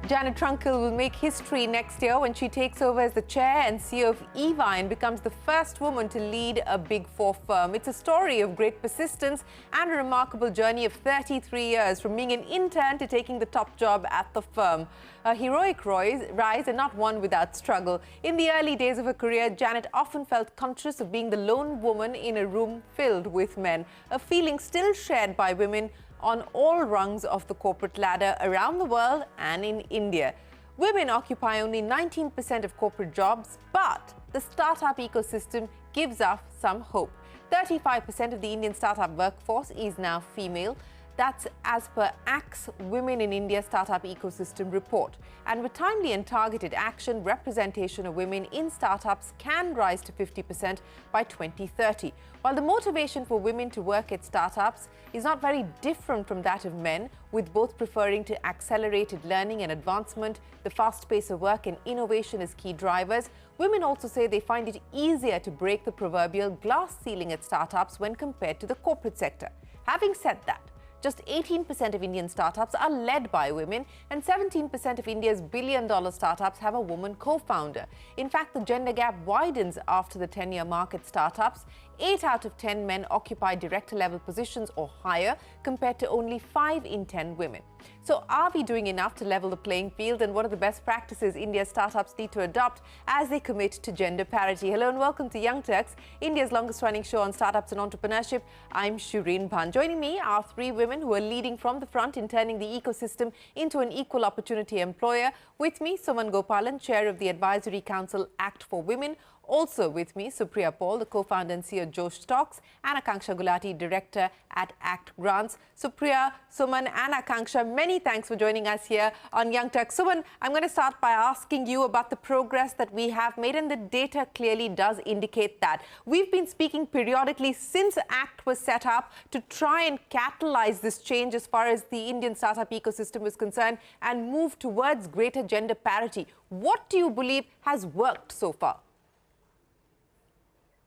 Janet Trunkle will make history next year when she takes over as the chair and CEO of EY and becomes the first woman to lead a Big Four firm. It's a story of great persistence and a remarkable journey of 33 years from being an intern to taking the top job at the firm. A heroic rise and not one without struggle. In the early days of her career, Janet often felt conscious of being the lone woman in a room filled with men, a feeling still shared by women on all rungs of the corporate ladder around the world and in India. Women occupy only 19% of corporate jobs, but the startup ecosystem gives us some hope. 35% of the Indian startup workforce is now female. That's as per ACT's Women in India Startup Ecosystem report. And with timely and targeted action, representation of women in startups can rise to 50% by 2030. While the motivation for women to work at startups is not very different from that of men, with both preferring to accelerated learning and advancement, the fast pace of work and innovation as key drivers, women also say they find it easier to break the proverbial glass ceiling at startups when compared to the corporate sector. Having said that, just 18% of Indian startups are led by women, and 17% of India's billion-dollar startups have a woman co-founder. In fact, the gender gap widens after the 10-year mark at startups. 8 out of 10 men occupy director-level positions or higher, compared to only 5 in 10 women. So are we doing enough to level the playing field, and what are the best practices India's startups need to adopt as they commit to gender parity? Hello and welcome to Young Turks, India's longest-running show on startups and entrepreneurship. I'm Shereen Bhan. Joining me are 3 women who are leading from the front in turning the ecosystem into an equal opportunity employer. With me, Suman Gopalan, Chair of the Advisory Council Act for Women. Also with me, Supriya, the co-founder and CEO of Josh Stocks, and Aakanksha Gulati, Director at Actgrants. Supriya, Suman and Aakanksha, many thanks for joining us here on Young Turks. Suman, I'm going to start by asking you about the progress that we have made, and the data clearly does indicate that. We've been speaking periodically since ACT was set up to try and catalyze this change as far as the Indian startup ecosystem is concerned and move towards greater gender parity. What do you believe has worked so far?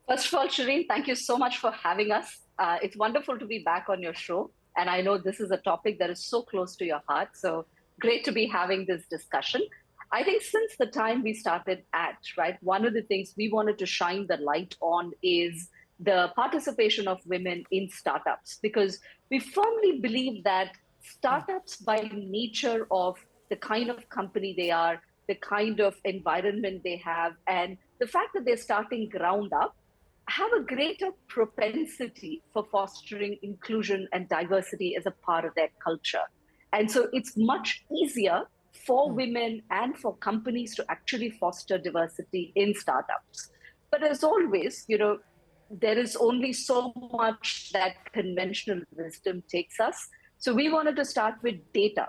First of all, Shereen, thank you so much for having us. It's wonderful to be back on your show. And I know this is a topic that is so close to your heart. So great to be having this discussion. I think since the time we started ACT, right, one of the things we wanted to shine the light on is the participation of women in startups, because we firmly believe that startups, by nature of the kind of company they are, the kind of environment they have, and the fact that they're starting ground up, have a greater propensity for fostering inclusion and diversity as a part of their culture. And so it's much easier for women and for companies to actually foster diversity in startups. But as always, you know, there is only so much that conventional wisdom takes us. So we wanted to start with data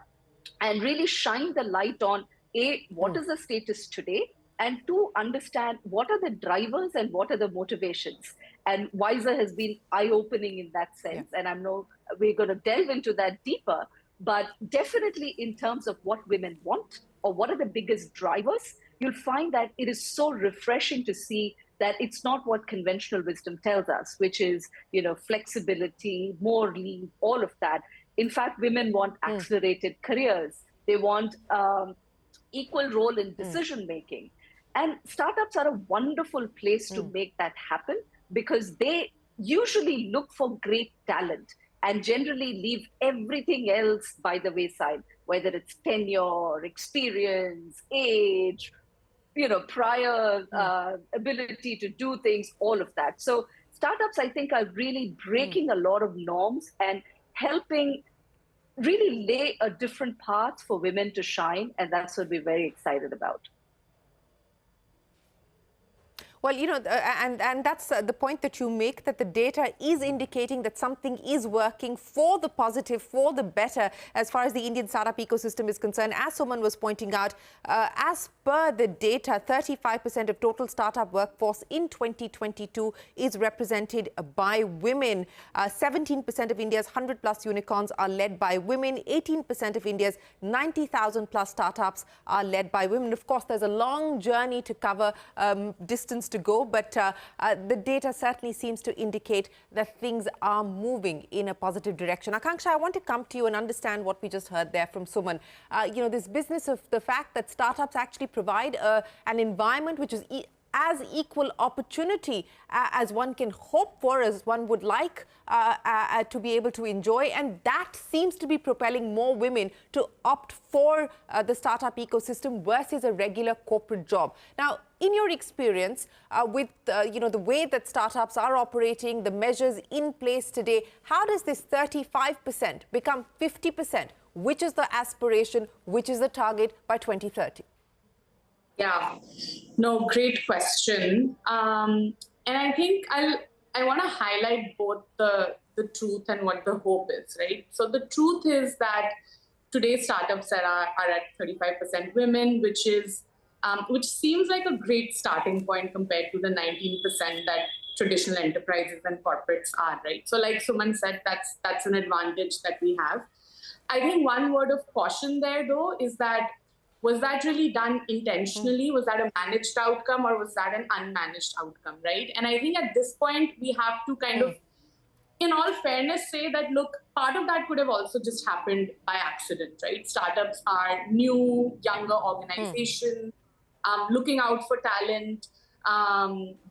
and really shine the light on, A, what is the status today? And 2, understand what are the drivers and what are the motivations. And WISER has been eye-opening in that sense. Yeah. And I know we're going to delve into that deeper, but definitely in terms of what women want or what are the biggest drivers, you'll find that it is so refreshing to see that it's not what conventional wisdom tells us, which is, you know, flexibility, more leave, all of that. In fact, women want accelerated careers. They want equal role in decision-making. And startups are a wonderful place to make that happen, because they usually look for great talent and generally leave everything else by the wayside, whether it's tenure, experience, age, you know, prior ability to do things, all of that. So startups, I think, are really breaking a lot of norms and helping really lay a different path for women to shine. And that's what we're very excited about. Well, you know, and that's the point that you make, that the data is indicating that something is working for the positive, for the better, as far as the Indian startup ecosystem is concerned. As Suman was pointing out, as per the data, 35% of total startup workforce in 2022 is represented by women. 17% of India's 100-plus unicorns are led by women. 18% of India's 90,000-plus startups are led by women. Of course, there's a long journey to cover, distance to go, but the data certainly seems to indicate that things are moving in a positive direction. Aakanksha, I want to come to you and understand what we just heard there from Suman. This business of the fact that startups actually provide an environment which is as equal opportunity as one can hope for, as one would like to be able to enjoy. And that seems to be propelling more women to opt for the startup ecosystem versus a regular corporate job. Now, in your experience with the way that startups are operating, the measures in place today, how does this 35% become 50%? Which is the aspiration? Which is the target by 2030? Yeah, no, great question. And I think I want to highlight both the truth and what the hope is, right? So the truth is that today's startups are at 35% women, which seems like a great starting point compared to the 19% that traditional enterprises and corporates are, right? So like Suman said, that's an advantage that we have. I think one word of caution there, though, is that was that really done intentionally? Was that a managed outcome, or was that an unmanaged outcome, right? And I think at this point, we have to kind of, in all fairness, say that, look, part of that could have also just happened by accident, right? Startups are new, younger organizations, looking out for talent,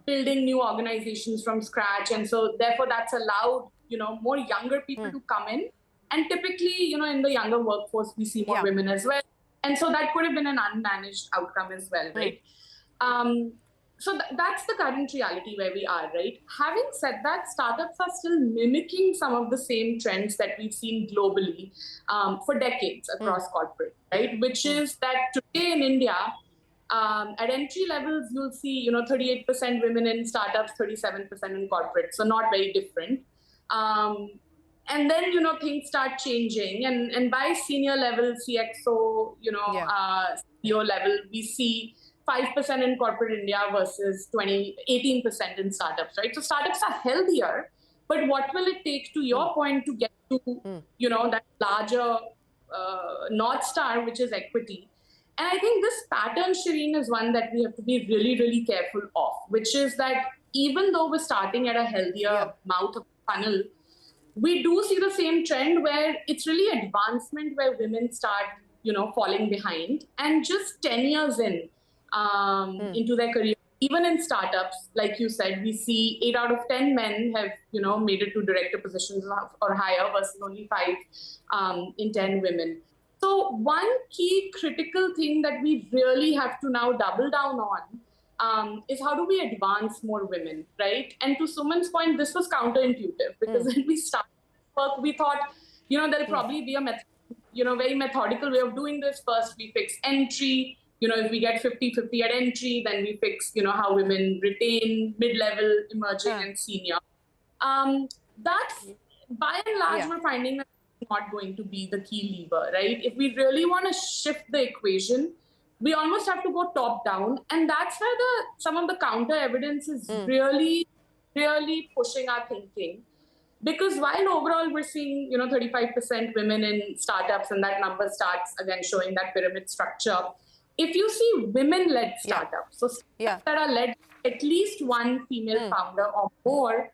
building new organizations from scratch. And so therefore, that's allowed, more younger people to come in. And typically, in the younger workforce, we see more women as well. And so that could have been an unmanaged outcome as well, right? So that's the current reality where we are, right? Having said that, startups are still mimicking some of the same trends that we've seen globally for decades across corporate, right? Which is that today in India, at entry levels, you'll see, 38% women in startups, 37% in corporate. So not very different. And then, things start changing. And by senior level, CXO, CEO level, we see 5% in corporate India versus 18% in startups, right? So startups are healthier. But what will it take, to your point, to get to, that larger North Star, which is equity? And I think this pattern, Shereen, is one that we have to be really, really careful of, which is that even though we're starting at a healthier mouth of the funnel, we do see the same trend where it's really advancement where women start, falling behind. And just 10 years into their career, even in startups, like you said, we see 8 out of 10 men have, made it to director positions or higher versus only 5 in 10 women. So one key critical thing that we really have to now double down on is how do we advance more women, right? And to Suman's point, this was counterintuitive because when we started work, we thought, there'll probably be a very methodical way of doing this. First, we fix entry. If we get 50-50 at entry, then we fix, how women retain mid-level, emerging, and senior. That's, by and large, we're finding that it's not going to be the key lever, right? If we really want to shift the equation, we almost have to go top down. And that's where some of the counter evidence is really, really pushing our thinking. Because while overall we're seeing, 35% women in startups, and that number starts again showing that pyramid structure. If you see women-led startups, so startups that are led by at least one female founder or more,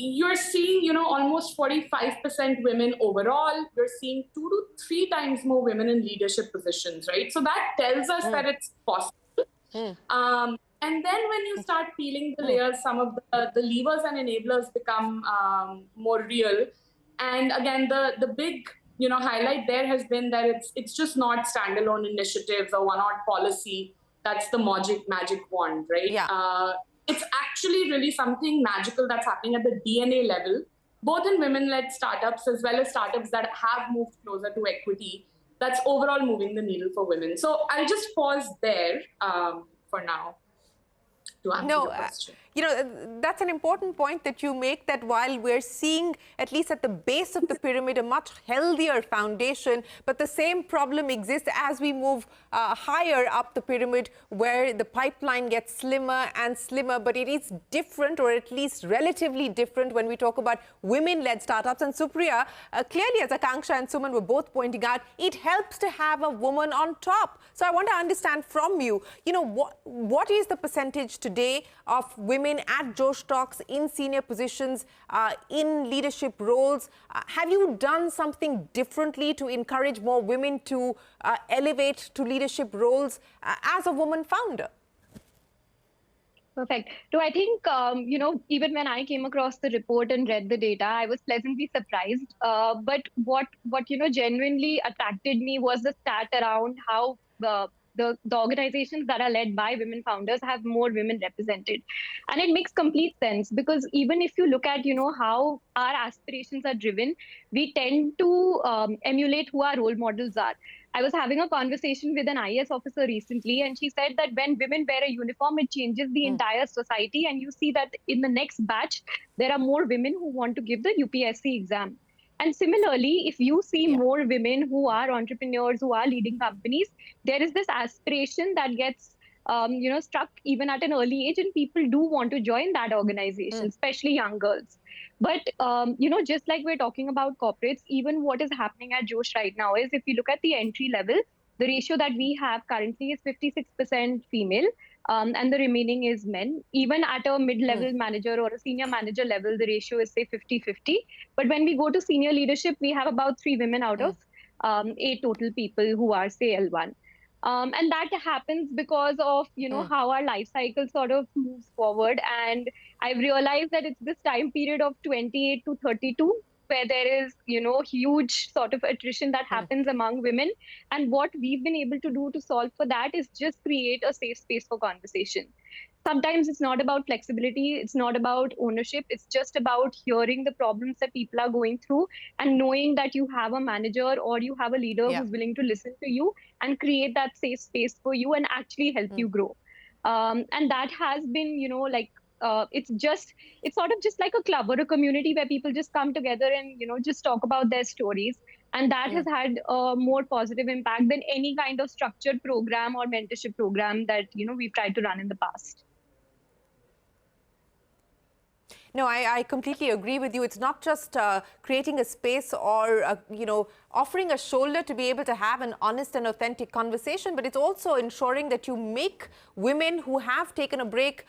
you're seeing, almost 45% women overall. You're seeing 2 to 3 times more women in leadership positions, right? So that tells us that it's possible. And then when you start peeling the layers, some of the levers and enablers become more real. And again, the big highlight there has been that it's just not standalone initiatives or one-odd policy. That's the magic wand, right? It's actually really something magical that's happening at the DNA level, both in women-led startups as well as startups that have moved closer to equity. That's overall moving the needle for women. So I'll just pause there for now to answer your question. You know, that's an important point that you make, that while we're seeing, at least at the base of the pyramid, a much healthier foundation, but the same problem exists as we move higher up the pyramid, where the pipeline gets slimmer and slimmer. But it is different, or at least relatively different, when we talk about women-led startups. And Supriya, clearly, as Aakanksha and Suman were both pointing out, it helps to have a woman on top. So I want to understand from you, you know, what is the percentage today of women at Josh Talks in senior positions, in leadership roles? Have you done something differently to encourage more women to elevate to leadership roles as a woman founder? Perfect. So I think, you know, even when I came across the report and read the data, I was pleasantly surprised. But what you know, genuinely attracted me was the stat around how the organizations that are led by women founders have more women represented. And it makes complete sense, because even if you look at, you know, how our aspirations are driven, we tend to emulate who our role models are. I was having a conversation with an IAS officer recently, and she said that when women wear a uniform, it changes the entire society. And you see that in the next batch, there are more women who want to give the UPSC exam. And similarly, if you see more women who are entrepreneurs, who are leading companies, there is this aspiration that gets you know, struck even at an early age, and people do want to join that organization, especially young girls. But, you know, just like we're talking about corporates, even what is happening at Josh right now is, if you look at the entry level, the ratio that we have currently is 56% female, and the remaining is men. Even at a mid-level manager or a senior manager level, the ratio is, say, 50-50. But when we go to senior leadership, we have about 3 women out of 8 total people who are, say, L1. And that happens because of, you know, how our life cycle sort of moves forward. And I've realized that it's this time period of 28 to 32 where there is, you know, huge sort of attrition that happens among women. And what we've been able to do to solve for that is just create a safe space for conversation. Sometimes it's not about flexibility, it's not about ownership, it's just about hearing the problems that people are going through and knowing that you have a manager or you have a leader who's willing to listen to you and create that safe space for you and actually help you grow. And that has been, you know, like, it's sort of just like a club or a community where people just come together and, you know, just talk about their stories. And that has had a more positive impact than any kind of structured program or mentorship program that, you know, we've tried to run in the past. No, I completely agree with you. It's not just creating a space or, you know, offering a shoulder to be able to have an honest and authentic conversation, but it's also ensuring that you make women who have taken a break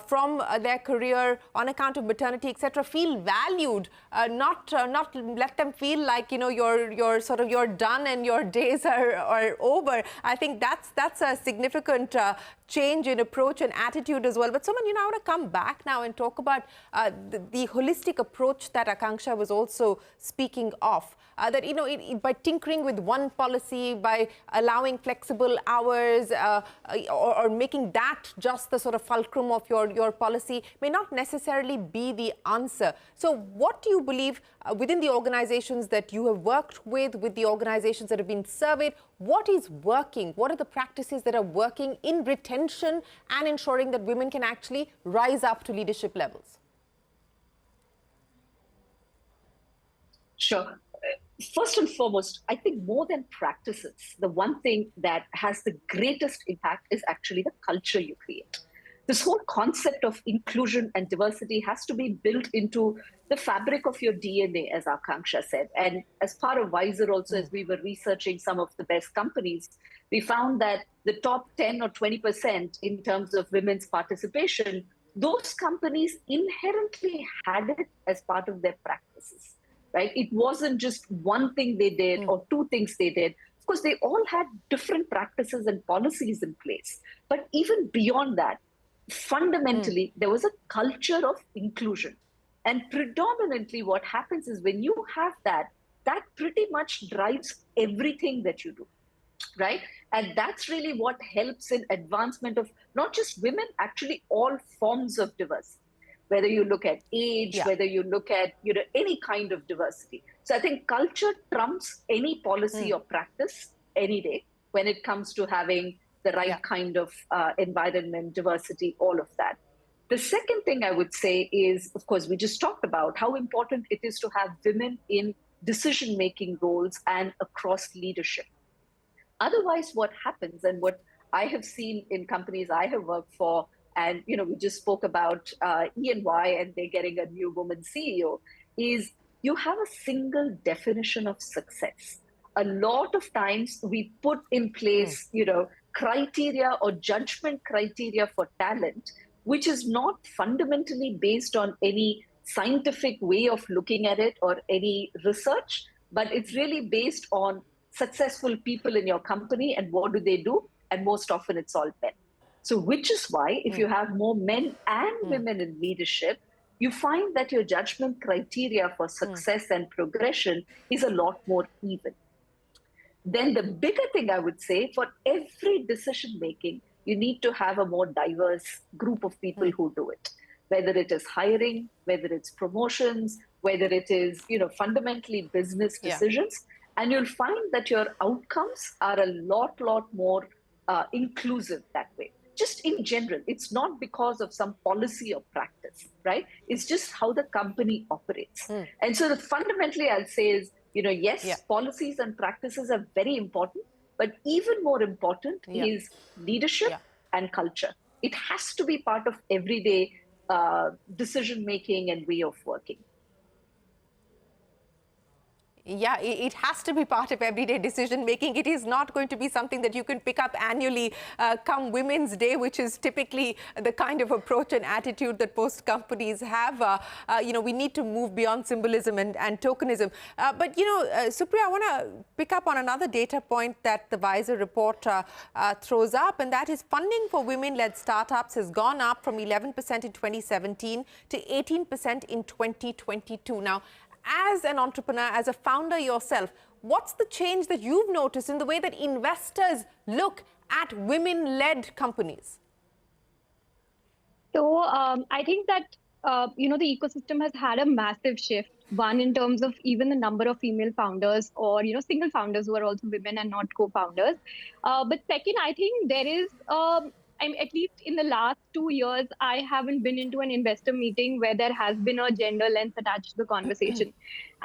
from their career on account of maternity, etc., feel valued, not let them feel like, you know, you're done and your days are over. I think that's a significant change in approach and attitude as well. But Suman, you know, I want to come back now and talk about the holistic approach that Aakanksha was also speaking of. That, you know, by tinkering with one policy, by allowing flexible hours or making that just the sort of fulcrum of your policy may not necessarily be the answer. So what do you believe within the organizations that you have worked with the organizations that have been surveyed, what is working? What are the practices that are working in retention and ensuring that women can actually rise up to leadership levels? Sure. First and foremost, I think more than practices, the one thing that has the greatest impact is actually the culture you create. This whole concept of inclusion and diversity has to be built into the fabric of your DNA, as Aakanksha said. And as part of Wiser also, as we were researching some of the best companies, we found that the top 10 or 20% in terms of women's participation, those companies inherently had it as part of their practices. Right? It wasn't just one thing they did or two things they did. Of course, they all had different practices and policies in place. But even beyond that, fundamentally, there was a culture of inclusion. And predominantly what happens is when you have that, that pretty much drives everything that you do. Right? And that's really what helps in advancement of not just women, actually all forms of diversity. Whether you look at age, whether you look at, you know, any kind of diversity. So I think culture trumps any policy or practice any day when it comes to having the right kind of environment, diversity, all of that. The second thing I would say is, of course, we just talked about how important it is to have women in decision-making roles and across leadership. Otherwise, what happens, and what I have seen in companies I have worked for, and we just spoke about E&Y and they're getting a new woman CEO, is you have a single definition of success. A lot of times we put in place, criteria or judgment criteria for talent, which is not fundamentally based on any scientific way of looking at it or any research, but it's really based on successful people in your company and what do they do, and most often it's all men. So which is why if you have more men and women in leadership, you find that your judgment criteria for success and progression is a lot more even. Then the bigger thing I would say, for every decision making, you need to have a more diverse group of people who do it, whether it is hiring, whether it's promotions, whether it is fundamentally business decisions. And you'll find that your outcomes are a lot more inclusive that way. Just in general, it's not because of some policy or practice, right? It's just how the company operates. And so fundamentally, I'll say is, yes, policies and practices are very important, but even more important is leadership and culture. It has to be part of everyday decision-making and way of working. Yeah, it has to be part of everyday decision making. It is not going to be something that you can pick up annually come Women's Day, which is typically the kind of approach and attitude that most companies have. We need to move beyond symbolism and tokenism. But Supriya, I want to pick up on another data point that the Visor report throws up, and that is funding for women-led startups has gone up from 11% in 2017 to 18% in 2022. Now, as an entrepreneur, as a founder yourself, what's the change that you've noticed in the way that investors look at women-led companies? So I think that, the ecosystem has had a massive shift. One, in terms of even the number of female founders or, single founders who are also women and not co-founders. But second, I think there is, at least in the last 2 years, I haven't been into an investor meeting where there has been a gender lens attached to the conversation.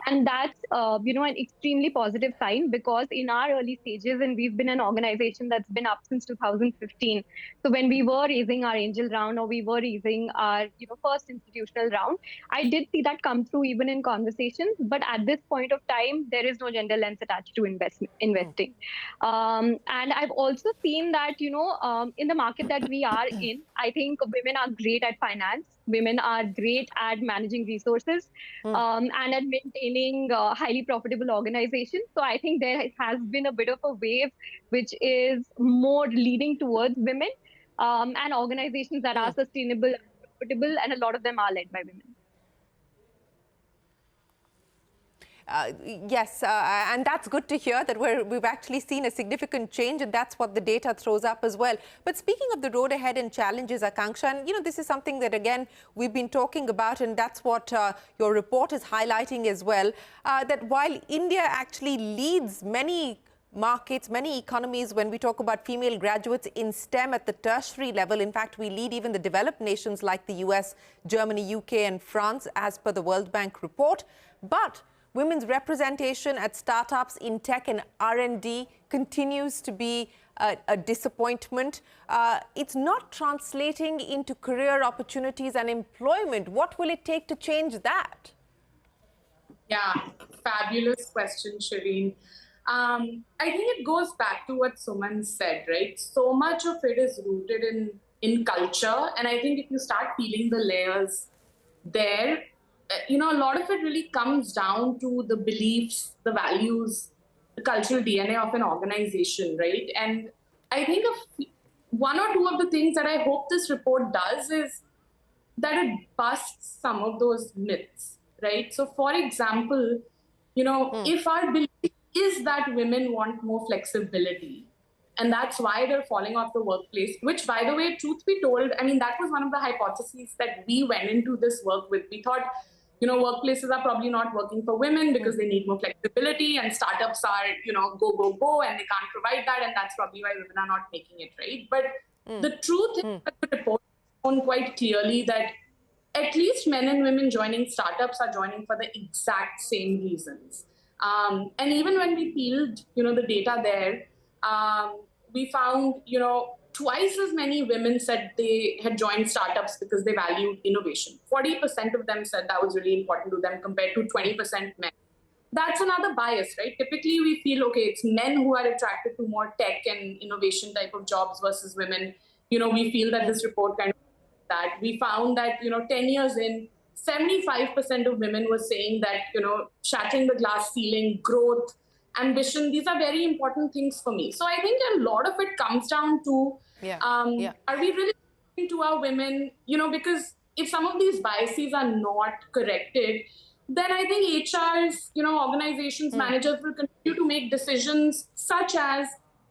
And that's, an extremely positive sign, because in our early stages, and we've been an organization that's been up since 2015. So when we were raising our angel round, or we were raising our, first institutional round, I did see that come through even in conversations. But at this point of time, there is no gender lens attached to investing. And I've also seen that, in the market that we are in, I think women are great at finance. Women are great at managing resources and at maintaining highly profitable organizations. So I think there has been a bit of a wave which is more leading towards women and organizations that are sustainable, profitable, and a lot of them are led by women. Yes, and that's good to hear that we've actually seen a significant change, and that's what the data throws up as well. But speaking of the road ahead and challenges, Aakanksha, and this is something that, again, we've been talking about, and that's what your report is highlighting as well, that while India actually leads many markets, many economies when we talk about female graduates in STEM at the tertiary level. In fact, we lead even the developed nations like the US, Germany, UK, and France, as per the World Bank report. But women's representation at startups in tech and R&D continues to be a disappointment. It's not translating into career opportunities and employment. What will it take to change that? Yeah, fabulous question, Shereen. I think it goes back to what Suman said, right? So much of it is rooted in culture. And I think if you start peeling the layers there, a lot of it really comes down to the beliefs, the values, the cultural DNA of an organization, right? And I think one or two of the things that I hope this report does is that it busts some of those myths, right? So for example, if our belief is that women want more flexibility, and that's why they're falling off the workplace, which, by the way, truth be told, I mean, that was one of the hypotheses that we went into this work with. We thought, workplaces are probably not working for women because they need more flexibility, and startups are, go, go, go, and they can't provide that. And that's probably why women are not making it, right? But the truth is that the report shown quite clearly that at least men and women joining startups are joining for the exact same reasons. And even when we peeled, the data there, we found, twice as many women said they had joined startups because they valued innovation. 40% of them said that was really important to them compared to 20% men. That's another bias, right? Typically, we feel, okay, it's men who are attracted to more tech and innovation type of jobs versus women. We feel that this report kind of that. We found that, 10 years in, 75% of women were saying that, shattering the glass ceiling, growth, ambition, these are very important things for me. So I think a lot of it comes down to, are we really listening to our women? Because if some of these biases are not corrected, then I think HRs, organizations, managers will continue to make decisions such as,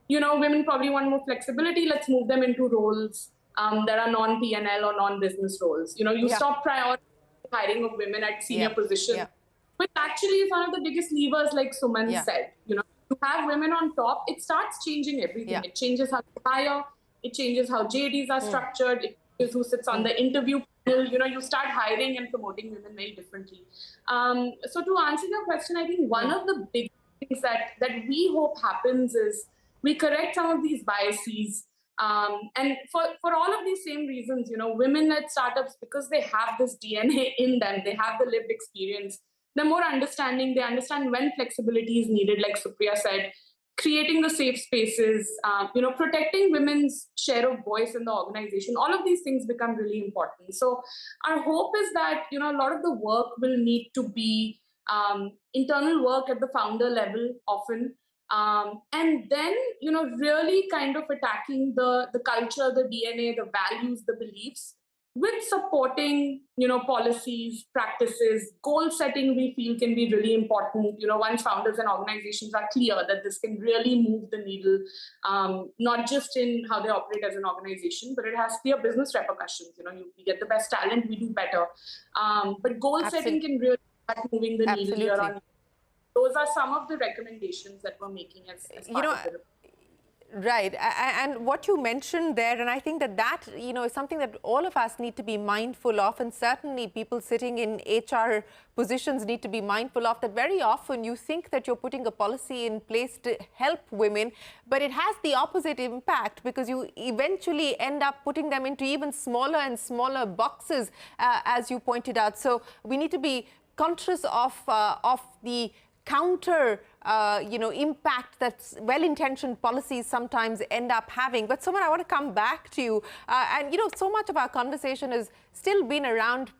women probably want more flexibility, let's move them into roles that are non-P&L or non-business roles. You stop prioritizing hiring of women at senior positions, which actually is one of the biggest levers, like Suman said. To have women on top, it starts changing everything. It changes how you hire, it changes how JDs are structured, it changes who sits on the interview panel. You start hiring and promoting women very differently. So to answer your question, I think one of the big things that we hope happens is we correct some of these biases. And for all of these same reasons, women at startups, because they have this DNA in them, they have the lived experience, they're more understanding, they understand when flexibility is needed, like Supriya said, creating the safe spaces, protecting women's share of voice in the organization, all of these things become really important. So our hope is that, a lot of the work will need to be internal work at the founder level often. And then, really kind of attacking the culture, the DNA, the values, the beliefs, with supporting, policies, practices, goal setting, we feel can be really important. Once founders and organizations are clear that this can really move the needle, not just in how they operate as an organization, but it has clear business repercussions. We get the best talent, we do better. But goal setting can really start moving the needle here on. Those are some of the recommendations that we're making as part of the report. Right. And what you mentioned there, and I think that, is something that all of us need to be mindful of, and certainly people sitting in HR positions need to be mindful of, that very often you think that you're putting a policy in place to help women, but it has the opposite impact, because you eventually end up putting them into even smaller and smaller boxes, as you pointed out. So we need to be conscious of the counter, impact that well-intentioned policies sometimes end up having. But Suman, I want to come back to you. And, so much of our conversation has still been around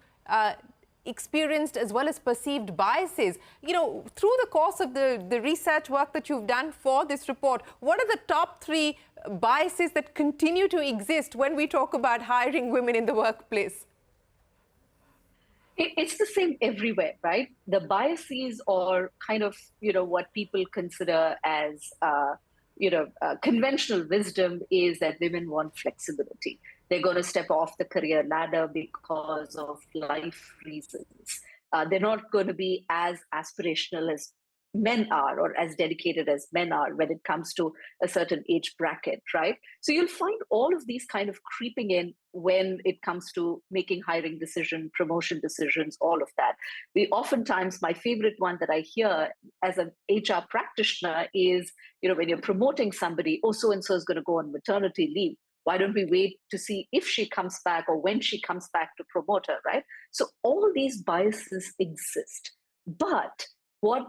experienced as well as perceived biases. Through the course of the research work that you've done for this report, what are the top 3 biases that continue to exist when we talk about hiring women in the workplace? It's the same everywhere, right? The biases, or kind of, what people consider as, conventional wisdom, is that women want flexibility. They're going to step off the career ladder because of life reasons. They're not going to be as aspirational as men are, or as dedicated as men are when it comes to a certain age bracket, right? So you'll find all of these kind of creeping in when it comes to making hiring decisions, promotion decisions, all of that. We oftentimes, my favorite one that I hear as an HR practitioner is, when you're promoting somebody, so-and-so is going to go on maternity leave. Why don't we wait to see if she comes back or when she comes back to promote her, right? So all these biases exist. But what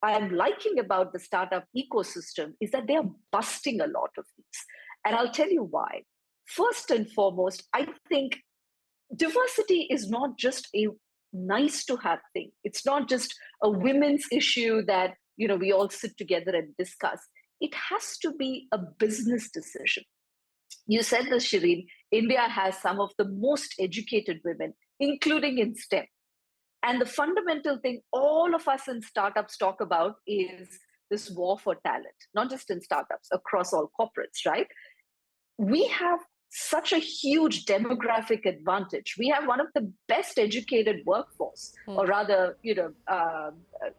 I'm liking about the startup ecosystem is that they are busting a lot of these. And I'll tell you why. First and foremost, I think diversity is not just a nice to have thing. It's not just a women's issue that, we all sit together and discuss. It has to be a business decision. You said this, Shereen, India has some of the most educated women, including in STEM. And the fundamental thing all of us in startups talk about is this war for talent, not just in startups, across all corporates, right? We have such a huge demographic advantage. We have one of the best educated workforce, or rather,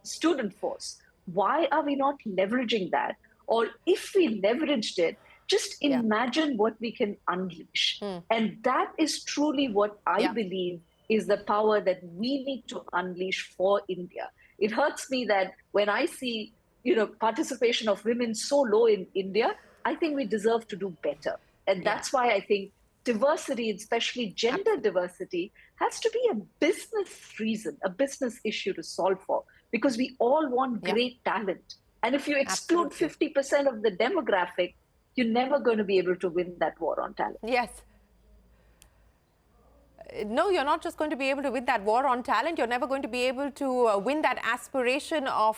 student force. Why are we not leveraging that? Or if we leveraged it, just imagine what we can unleash. And that is truly what I believe is the power that we need to unleash for India. It hurts me that when I see, participation of women so low in India, I think we deserve to do better. And that's why I think diversity, especially gender diversity, has to be a business reason, a business issue to solve for, because we all want great talent. And if you exclude 50% of the demographic, you're never going to be able to win that war on talent. Yes. No, you're not just going to be able to win that war on talent. You're never going to be able to win that aspiration of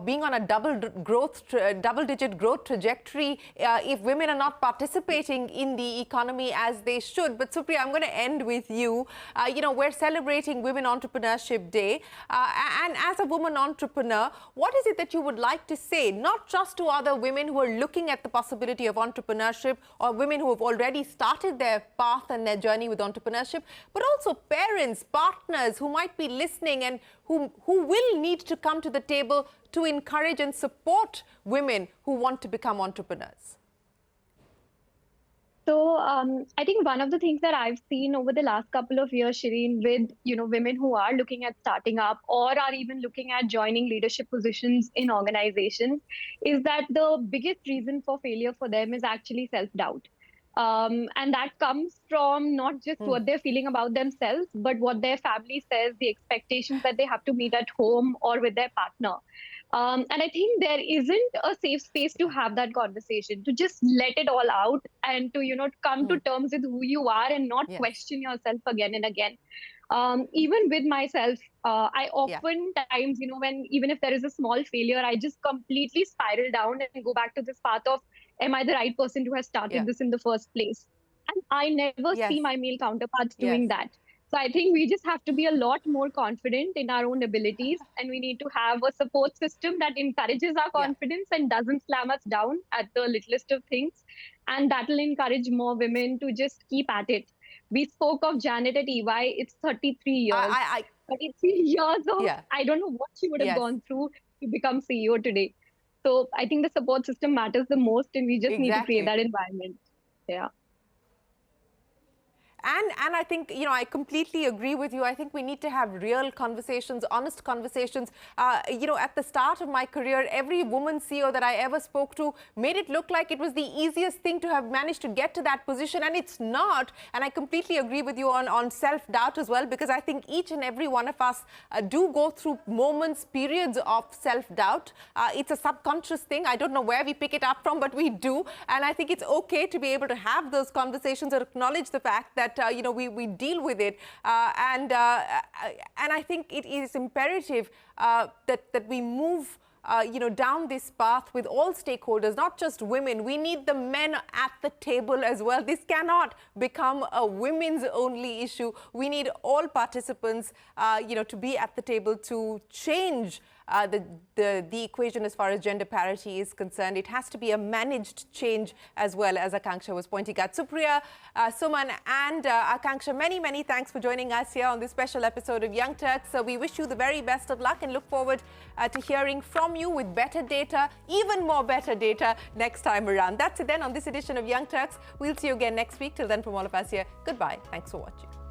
being on a double-digit growth trajectory if women are not participating in the economy as they should. But Supriya, I'm going to end with you. We're celebrating Women Entrepreneurship Day. And as a woman entrepreneur, what is it that you would like to say, not just to other women who are looking at the possibility of entrepreneurship or women who have already started their path and their journey with entrepreneurship, but also parents, partners who might be listening and who will need to come to the table to encourage and support women who want to become entrepreneurs? So I think one of the things that I've seen over the last couple of years, Shereen, with women who are looking at starting up or are even looking at joining leadership positions in organizations, is that the biggest reason for failure for them is actually self-doubt. And that comes from not just what they're feeling about themselves, but what their family says, the expectations that they have to meet at home or with their partner. And I think there isn't a safe space to have that conversation, to just let it all out and to, come to terms with who you are and not question yourself again and again. Even with myself, I oftentimes, even if there is a small failure, I just completely spiral down and go back to this path of, am I the right person to have started this in the first place? And I never see my male counterparts doing that. So I think we just have to be a lot more confident in our own abilities, and we need to have a support system that encourages our confidence and doesn't slam us down at the littlest of things. And that will encourage more women to just keep at it. We spoke of Janet at EY. It's 33 years. 33 years of, I don't know what she would have gone through to become CEO today. So I think the support system matters the most, and we just need to create that environment. Yeah. And I think, I completely agree with you. I think we need to have real conversations, honest conversations. At the start of my career, every woman CEO that I ever spoke to made it look like it was the easiest thing to have managed to get to that position. And it's not. And I completely agree with you on self-doubt as well, because I think each and every one of us do go through moments, periods of self-doubt. It's a subconscious thing. I don't know where we pick it up from, but we do. And I think it's okay to be able to have those conversations or acknowledge the fact that we deal with it, and I think it is imperative that we move down this path with all stakeholders, not just women. We need the men at the table as well. This cannot become a women's only issue. We need all participants, to be at the table to change the equation as far as gender parity is concerned. It has to be a managed change as well, as Aakanksha was pointing out. Supriya, Suman and Aakanksha, many, many thanks for joining us here on this special episode of Young Turks. So we wish you the very best of luck and look forward to hearing from you with better data, even more better data next time around. That's it then on this edition of Young Turks. We'll see you again next week. Till then, from all of us here, goodbye. Thanks for watching.